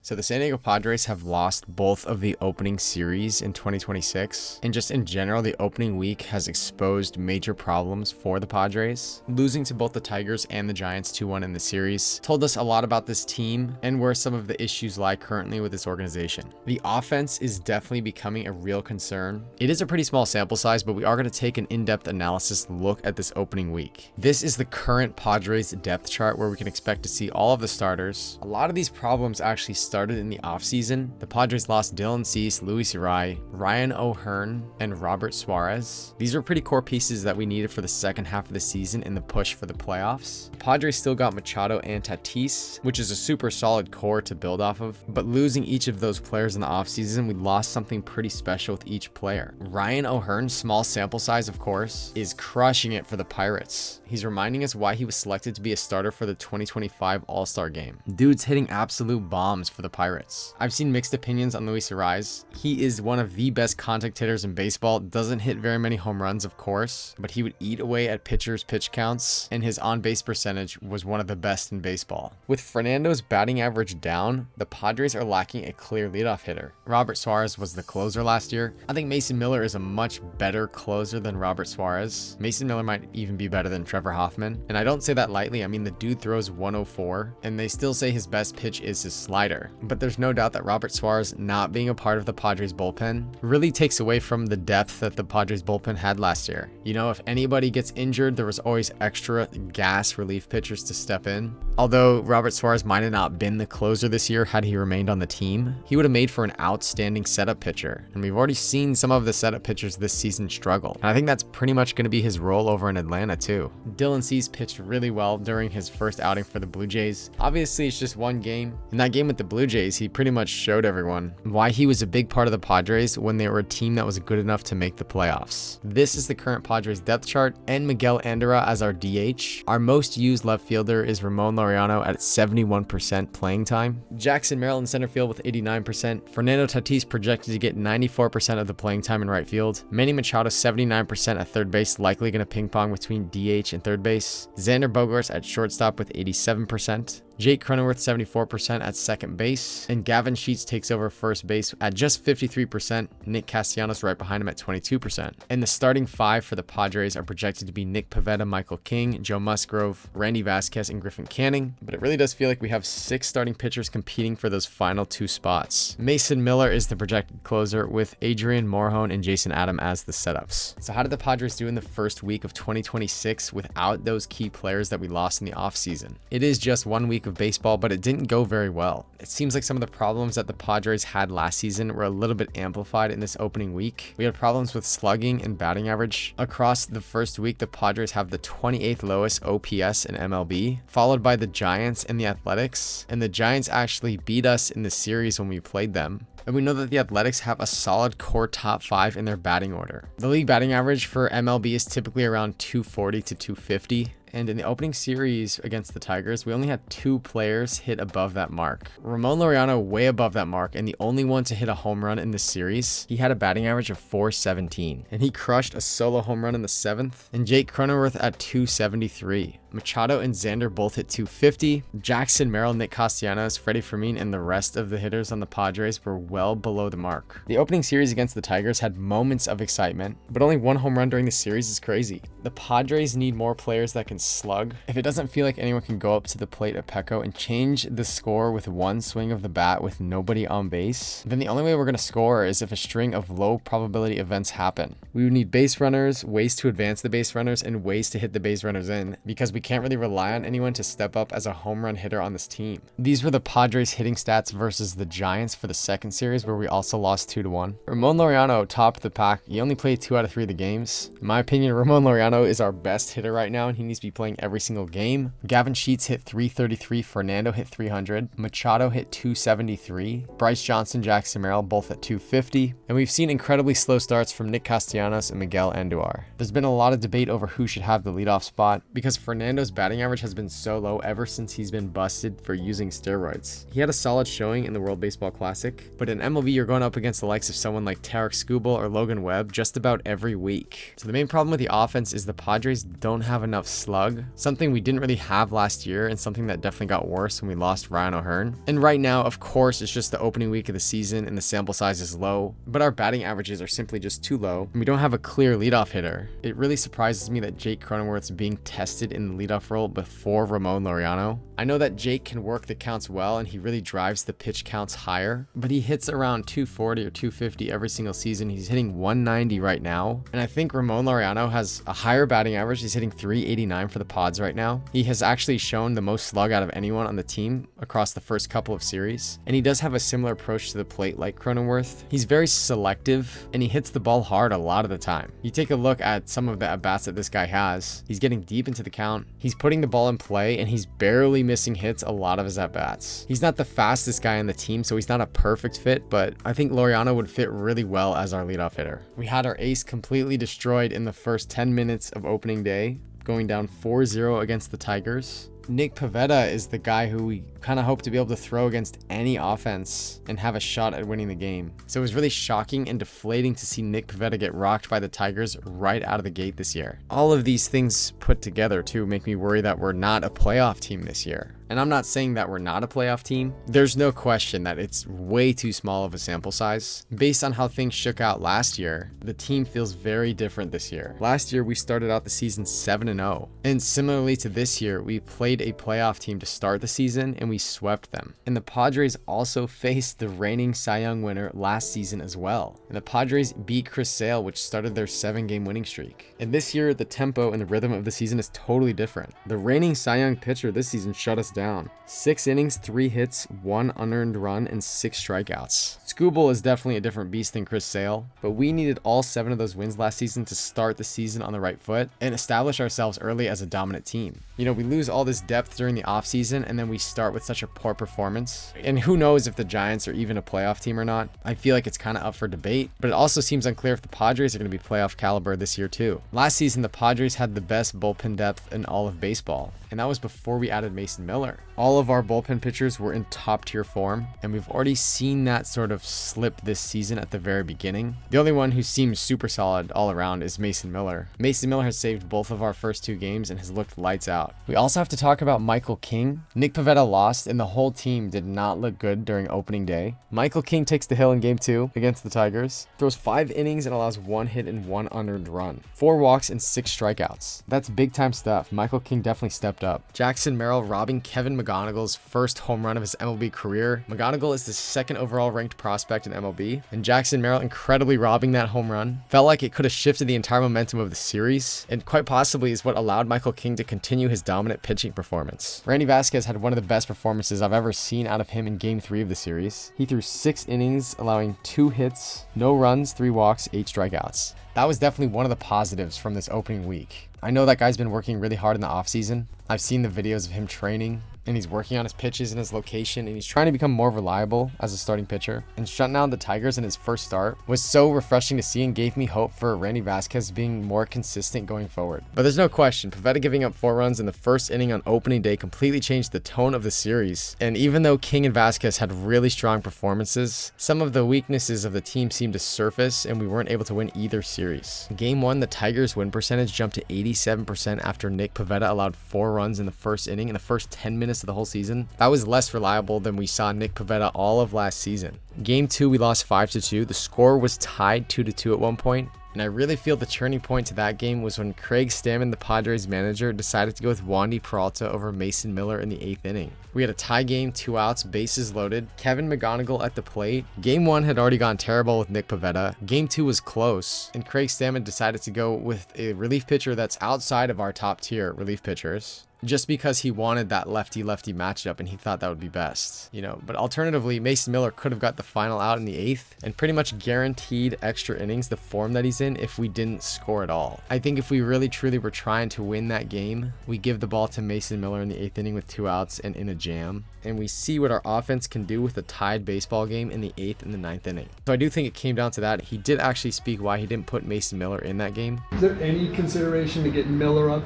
So the San Diego Padres have lost both of the opening series in 2026, and just in general, the opening week has exposed major problems for the Padres. Losing to both the Tigers and the Giants 2-1 in the series told us a lot about this team and where some of the issues lie currently with this organization. The offense is definitely becoming a real concern. It is a pretty small sample size, but we are going to take an in-depth analysis look at this opening week. This is the current Padres depth chart where we can expect to see all of the starters. A lot of these problems actually started in the offseason. The Padres lost Dylan Cease, Luis Urias, Ryan O'Hearn, and Robert Suarez. These were pretty core pieces that we needed for the second half of the season in the push for the playoffs. The Padres still got Machado and Tatis, which is a super solid core to build off of, but losing each of those players in the offseason, we lost something pretty special with each player. Ryan O'Hearn, small sample size of course, is crushing it for the Pirates. He's reminding us why he was selected to be a starter for the 2025 All-Star game. Dude's hitting absolute bombs for the Pirates. I've seen mixed opinions on Luis Urias. He is one of the best contact hitters in baseball. Doesn't hit very many home runs, of course, but he would eat away at pitchers' pitch counts, and his on-base percentage was one of the best in baseball. With Fernando's batting average down, the Padres are lacking a clear leadoff hitter. Robert Suarez was the closer last year. I think Mason Miller is a much better closer than Robert Suarez. Mason Miller might even be better than Trevor Hoffman, and I don't say that lightly. I mean, the dude throws 104, and they still say his best pitch is his slider. But there's no doubt that Robert Suarez not being a part of the Padres bullpen really takes away from the depth that the Padres bullpen had last year. You know, if anybody gets injured, there was always extra gas relief pitchers to step in. Although Robert Suarez might have not been the closer this year had he remained on the team, he would have made for an outstanding setup pitcher. And we've already seen some of the setup pitchers this season struggle. And I think that's pretty much going to be his role over in Atlanta too. Dylan Cease pitched really well during his first outing for the Blue Jays. Obviously, it's just one game. In that game with the Blue Jays, he pretty much showed everyone why he was a big part of the Padres when they were a team that was good enough to make the playoffs. This is the current Padres depth chart, and Miguel Andura as our DH. Our most used left fielder is Ramon Laureano at 71% playing time. Jackson Merrill in center field with 89%. Fernando Tatis projected to get 94% of the playing time in right field. Manny Machado 79% at third base, likely going to ping pong between DH and third base. Xander Bogaerts at shortstop with 87%. Jake Cronenworth 74% at second base, and Gavin Sheets takes over first base at just 53%. Nick Castellanos right behind him at 22%. And the starting five for the Padres are projected to be Nick Pivetta, Michael King, Joe Musgrove, Randy Vasquez, and Griffin Canning. But it really does feel like we have 6 starting pitchers competing for those final 2 spots. Mason Miller is the projected closer, with Adrian Morhone and Jason Adam as the setups. So how did the Padres do in the first week of 2026 without those key players that we lost in the offseason? It is just 1 week of baseball, but it didn't go very well. It seems like some of the problems that the Padres had last season were a little bit amplified in this opening week. We had problems with slugging and batting average. Across the first week, the Padres have the 28th lowest OPS in MLB, followed by the Giants and the Athletics. And the Giants actually beat us in the series when we played them. And we know that the Athletics have a solid core top 5 in their batting order. The league batting average for MLB is typically around 240 to 250. And in the opening series against the Tigers, we only had 2 players hit above that mark. Ramon Laureano way above that mark, and the only one to hit a home run in this series. He had a batting average of 417, and he crushed a solo home run in the 7th. And Jake Cronenworth at 273. Machado and Xander both hit 250. Jackson Merrill, Nick Castellanos, Freddie Fermin, and the rest of the hitters on the Padres were well below the mark. The opening series against the Tigers had moments of excitement, but only 1 home run during the series is crazy. The Padres need more players that can slug. If it doesn't feel like anyone can go up to the plate at Petco and change the score with 1 swing of the bat with nobody on base, then the only way we're going to score is if a string of low probability events happen. We would need base runners, ways to advance the base runners, and ways to hit the base runners in, because we can't really rely on anyone to step up as a home run hitter on this team. These were the Padres hitting stats versus the Giants for the second series, where we also lost 2-1. Ramon Laureano topped the pack. He only played 2 out of 3 of the games. In my opinion, Ramon Laureano is our best hitter right now, and he needs to be playing every single game. Gavin Sheets hit 333, Fernando hit 300, Machado hit 273, Bryce Johnson, Jackson Merrill both at 250, and we've seen incredibly slow starts from Nick Castellanos and Miguel Andújar. There's been a lot of debate over who should have the leadoff spot, because Fernando's batting average has been so low ever since he's been busted for using steroids. He had a solid showing in the World Baseball Classic, but in MLB you're going up against the likes of someone like Tarek Skubal or Logan Webb just about every week. So the main problem with the offense is the Padres don't have enough slugs slug, something we didn't really have last year and something that definitely got worse when we lost Ryan O'Hearn. And right now, of course, it's just the opening week of the season and the sample size is low, but our batting averages are simply just too low and we don't have a clear leadoff hitter. It really surprises me that Jake Cronenworth's being tested in the leadoff role before Ramon Laureano. I know that Jake can work the counts well and he really drives the pitch counts higher, but he hits around 240 or 250 every single season. He's hitting 190 right now, and I think Ramon Laureano has a higher batting average. He's hitting 389 for the Pods right now. He has actually shown the most slug out of anyone on the team across the first couple of series, and he does have a similar approach to the plate like Cronenworth. He's very selective and he hits the ball hard a lot of the time. You take a look at some of the at-bats that this guy has. He's getting deep into the count. He's putting the ball in play and he's barely missing hits a lot of his at-bats. He's not the fastest guy on the team, so he's not a perfect fit, but I think Laureano would fit really well as our leadoff hitter. We had our ace completely destroyed in the first 10 minutes of opening day, going down 4-0 against the Tigers. Nick Pivetta is the guy who we kind of hope to be able to throw against any offense and have a shot at winning the game. So it was really shocking and deflating to see Nick Pivetta get rocked by the Tigers right out of the gate this year. All of these things put together too make me worry that we're not a playoff team this year. And I'm not saying that we're not a playoff team. There's no question that it's way too small of a sample size. Based on how things shook out last year, the team feels very different this year. Last year, we started out the season 7-0. And similarly to this year, we played a playoff team to start the season and we swept them. And the Padres also faced the reigning Cy Young winner last season as well. And the Padres beat Chris Sale, which started their 7-game winning streak. And this year, the tempo and the rhythm of the season is totally different. The reigning Cy Young pitcher this season shut us down. 6 innings, 3 hits, 1 unearned run, and 6 strikeouts. Skubal is definitely a different beast than Chris Sale, but we needed all 7 of those wins last season to start the season on the right foot and establish ourselves early as a dominant team. You know, we lose all this depth during the offseason and then we start with such a poor performance. And who knows if the Giants are even a playoff team or not. I feel like it's kind of up for debate, but it also seems unclear if the Padres are going to be playoff caliber this year too. Last season, the Padres had the best bullpen depth in all of baseball, and that was before we added Mason Miller. All of our bullpen pitchers were in top tier form, and we've already seen that sort of slip this season at the very beginning. The only one who seems super solid all around is Mason Miller. Mason Miller has saved both of our first 2 games and has looked lights out. We also have to talk about Michael King. Nick Pivetta lost, and the whole team did not look good during opening day. Michael King takes the hill in game 2 against the Tigers, throws 5 innings and allows 1 hit and 1 unearned run, 4 walks and 6 strikeouts. That's big time stuff. Michael King definitely stepped up. Jackson Merrill robbing Kevin McGonigal's first home run of his MLB career. McGonigal is the 2nd overall ranked prospect in MLB, and Jackson Merrill incredibly robbing that home run. Felt like it could have shifted the entire momentum of the series, and quite possibly is what allowed Michael King to continue his dominant pitching performance. Randy Vasquez had one of the best performances I've ever seen out of him in game 3 of the series. He threw 6 innings, allowing 2 hits, no runs, 3 walks, 8 strikeouts. That was definitely one of the positives from this opening week. I know that guy's been working really hard in the offseason. I've seen the videos of him training, and he's working on his pitches and his location, and he's trying to become more reliable as a starting pitcher. And shutting down the Tigers in his first start was so refreshing to see and gave me hope for Randy Vasquez being more consistent going forward. But there's no question, Pivetta giving up 4 runs in the first inning on opening day completely changed the tone of the series. And even though King and Vasquez had really strong performances, some of the weaknesses of the team seemed to surface and we weren't able to win either series. In game 1, the Tigers' win percentage jumped to 87% after Nick Pivetta allowed 4 runs in the first inning in the first 10 minutes of the whole season. That was less reliable than we saw Nick Pivetta all of last season. Game 2, we lost 5-2. The score was tied 2-2 at one point. And I really feel the turning point to that game was when Craig Stammen, the Padres manager, decided to go with Wandy Peralta over Mason Miller in the 8th inning. We had a tie game, 2 outs, bases loaded, Kevin McGonigal at the plate. Game 1 had already gone terrible with Nick Pivetta. Game 2 was close, and Craig Stammen decided to go with a relief pitcher that's outside of our top tier relief pitchers, just because he wanted that lefty-lefty matchup and he thought that would be best, you know. But alternatively, Mason Miller could have got the final out in the 8th and pretty much guaranteed extra innings, the form that he's in, if we didn't score at all. I think if we really truly were trying to win that game, we give the ball to Mason Miller in the 8th inning with 2 outs and in a jam, and we see what our offense can do with a tied baseball game in the 8th and the 9th inning. So I do think it came down to that. He did actually speak why he didn't put Mason Miller in that game. Is there any consideration to get Miller up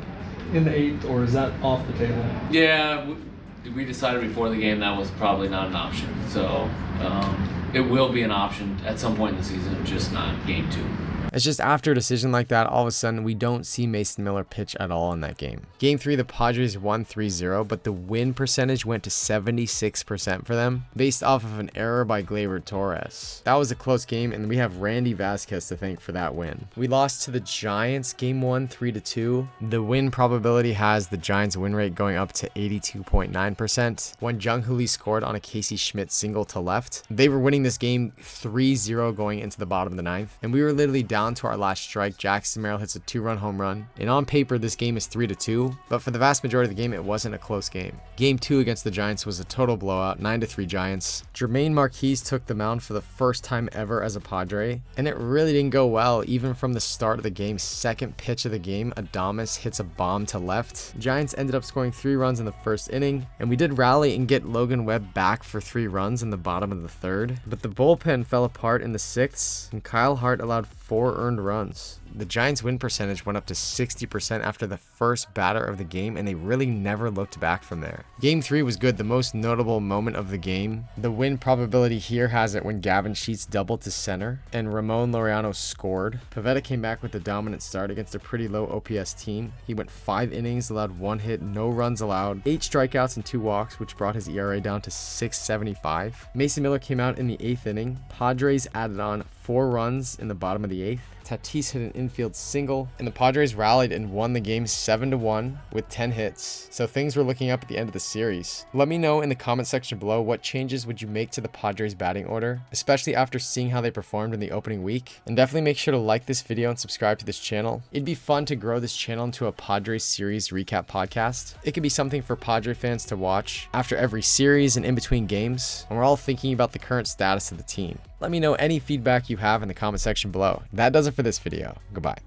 in the 8th, or is that off the table? Yeah, we decided before the game that was probably not an option. So it will be an option at some point in the season, just not game 2. It's just after a decision like that, all of a sudden we don't see Mason Miller pitch at all in that game. Game 3, the Padres won 3-0, but the win percentage went to 76% for them based off of an error by Gleyber Torres. That was a close game, and we have Randy Vasquez to thank for that win. We lost to the Giants game 1, 3-2. The win probability has the Giants win rate going up to 82.9%. When Jung-Hoo Lee scored on a Casey Schmidt single to left, they were winning this game 3-0 going into the bottom of the ninth, and we were literally down to our last strike. Jackson Merrill hits a 2-run home run, and on paper this game is 3-2, but for the vast majority of the game it wasn't a close game. Game 2 against the Giants was a total blowout, 9-3 Giants. Jermaine Marquise took the mound for the first time ever as a Padre, and it really didn't go well. Even from the start of the game, second pitch of the game, Adames hits a bomb to left. Giants ended up scoring 3 runs in the first inning, and we did rally and get Logan Webb back for 3 runs in the bottom of the third, but the bullpen fell apart in the 6th, and Kyle Hart allowed 4 earned runs. The Giants win percentage went up to 60% after the first batter of the game, and they really never looked back from there. Game 3 was good, the most notable moment of the game. The win probability here has it when Gavin Sheets doubled to center and Ramon Laureano scored. Pivetta came back with a dominant start against a pretty low OPS team. He went 5 innings, allowed 1 hit, no runs allowed, 8 strikeouts and 2 walks, which brought his ERA down to 6.75. Mason Miller came out in the 8th inning. Padres added on 4 runs in the bottom of the 8th. Tatis hit an infield single, and the Padres rallied and won the game 7-1 with 10 hits. So things were looking up at the end of the series. Let me know in the comment section below what changes would you make to the Padres batting order, especially after seeing how they performed in the opening week. And definitely make sure to like this video and subscribe to this channel. It'd be fun to grow this channel into a Padres series recap podcast. It could be something for Padre fans to watch after every series and in between games, and we're all thinking about the current status of the team. Let me know any feedback you have in the comment section below. That does it for this video. Goodbye.